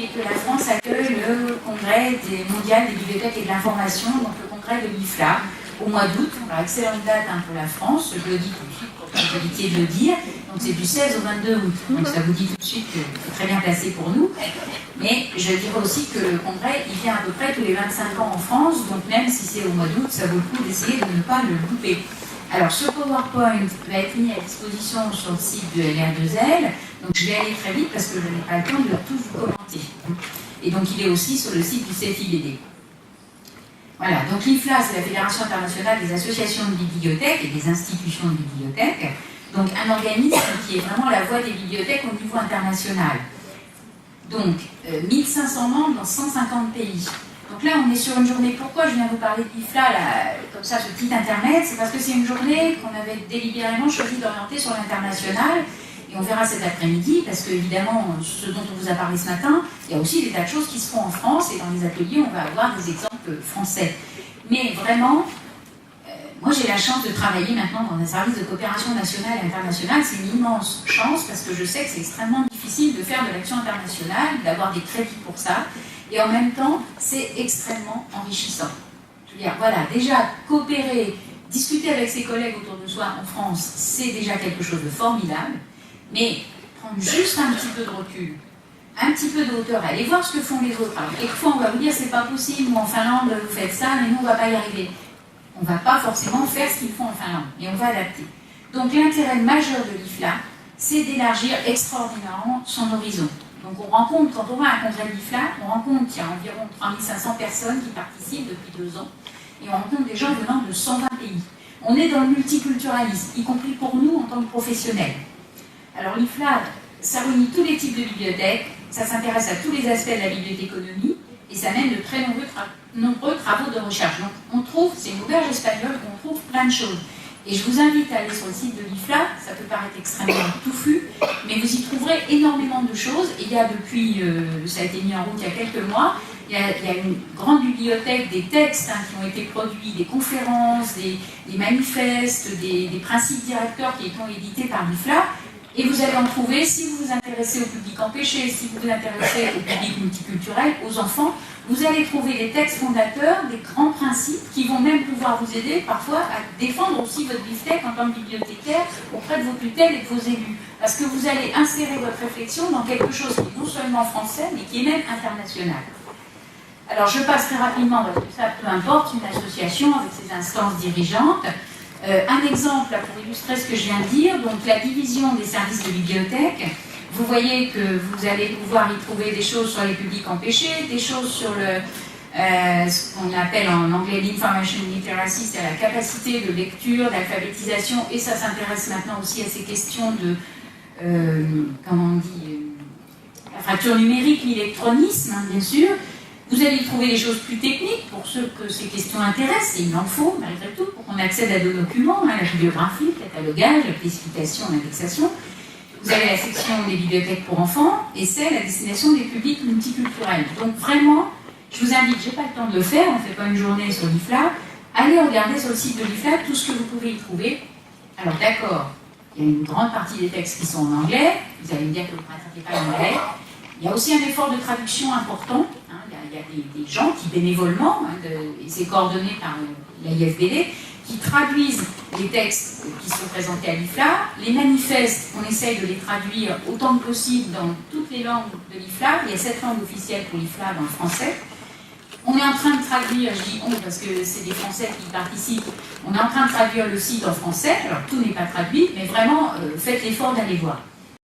et que la France accueille le congrès mondial des bibliothèques et de l'information, donc le congrès de l'IFLA, au mois d'août. Alors, excellente date pour la France, je le dis tout de suite pour que vous évitiez de le dire. Donc c'est du 16 au 22 août, donc ça vous dit tout de suite que c'est très bien placé pour nous. Mais je dirais aussi que le congrès, il vient à peu près tous les 25 ans en France, donc même si c'est au mois d'août, ça vaut le coup d'essayer de ne pas le louper. Alors ce PowerPoint va être mis à disposition sur le site de LR2L, donc je vais aller très vite parce que je n'ai pas le temps de tout vous commenter. Et donc il est aussi sur le site du CFIBD. Voilà, donc l'IFLA, c'est la Fédération internationale des associations de bibliothèques et des institutions de bibliothèques. Donc un organisme qui est vraiment la voix des bibliothèques au niveau international. Donc 1500 membres dans 150 pays. Donc là on est sur une journée, pourquoi je viens vous parler de l'IFLA, comme ça ce petit intermède, c'est parce que c'est une journée qu'on avait délibérément choisi d'orienter sur l'international, et on verra cet après-midi, parce que évidemment, ce dont on vous a parlé ce matin, il y a aussi des tas de choses qui se font en France, et dans les ateliers on va avoir des exemples français. Mais vraiment, moi, j'ai la chance de travailler maintenant dans un service de coopération nationale et internationale. C'est une immense chance parce que je sais que c'est extrêmement difficile de faire de l'action internationale, d'avoir des crédits pour ça. Et en même temps, c'est extrêmement enrichissant. Je veux dire, voilà, déjà, coopérer, discuter avec ses collègues autour de soi en France, c'est déjà quelque chose de formidable. Mais prendre juste un petit peu de recul, un petit peu de hauteur, aller voir ce que font les autres. Alors, quelquefois, on va vous dire, c'est pas possible, nous en Finlande, vous faites ça, mais nous, on ne va pas y arriver. On ne va pas forcément faire ce qu'ils font en Finlande, mais on va adapter. Donc l'intérêt majeur de l'IFLA, c'est d'élargir extraordinairement son horizon. Donc on rencontre, quand on va à un congrès de l'IFLA, on rencontre, il y a environ 3500 personnes qui participent depuis 2 ans, et on rencontre des gens venant de 120 pays. On est dans le multiculturalisme, y compris pour nous en tant que professionnels. Alors l'IFLA, ça réunit tous les types de bibliothèques, ça s'intéresse à tous les aspects de la bibliothéconomie, et ça mène de très nombreux travaux de recherche. Donc on trouve, c'est une auberge espagnole où on trouve plein de choses. Et je vous invite à aller sur le site de l'IFLA, ça peut paraître extrêmement touffu, mais vous y trouverez énormément de choses. Et il y a depuis, ça a été mis en route il y a quelques mois, il y a une grande bibliothèque des textes qui ont été produits, des conférences, des manifestes, des principes directeurs qui sont édités par l'IFLA. Et vous allez en trouver, si vous vous intéressez au public empêché, si vous vous intéressez au public multiculturel, aux enfants, vous allez trouver des textes fondateurs, des grands principes qui vont même pouvoir vous aider parfois à défendre aussi votre bibliothèque en tant que bibliothécaire auprès de vos tutelles et de vos élus. Parce que vous allez insérer votre réflexion dans quelque chose qui est non seulement français, mais qui est même international. Alors je passe très rapidement, parce que ça peu importe, une association avec ses instances dirigeantes. Un exemple là, pour illustrer ce que je viens de dire, donc la division des services de bibliothèque. Vous voyez que vous allez pouvoir y trouver des choses sur les publics empêchés, des choses sur ce qu'on appelle en anglais l'information literacy, c'est la capacité de lecture, d'alphabétisation, et ça s'intéresse maintenant aussi à ces questions de, comment on dit, la fracture numérique, l'électronisme, bien sûr. Vous allez y trouver des choses plus techniques pour ceux que ces questions intéressent, et il en faut malgré tout pour qu'on accède à des documents, la bibliographie, le catalogage, la classification, l'indexation. Vous avez la section des bibliothèques pour enfants et celle à destination des publics multiculturels. Donc vraiment, je vous invite, je n'ai pas le temps de le faire, on ne fait pas une journée sur l'IFLA, allez regarder sur le site de l'IFLA tout ce que vous pouvez y trouver. Alors d'accord, il y a une grande partie des textes qui sont en anglais, vous allez me dire que vous ne pratiquez pas l'anglais. Il y a aussi un effort de traduction important. Il y a des gens qui bénévolement, et c'est coordonné par l'AIFBD, qui traduisent les textes qui sont présentés à l'IFLA. Les manifestes, on essaye de les traduire autant que possible dans toutes les langues de l'IFLA. Il y a 7 langues officielles pour l'IFLA dans le français. On est en train de traduire, je dis on parce que c'est des Français qui participent, on est en train de traduire le site en français. Alors tout n'est pas traduit, mais vraiment faites l'effort d'aller voir.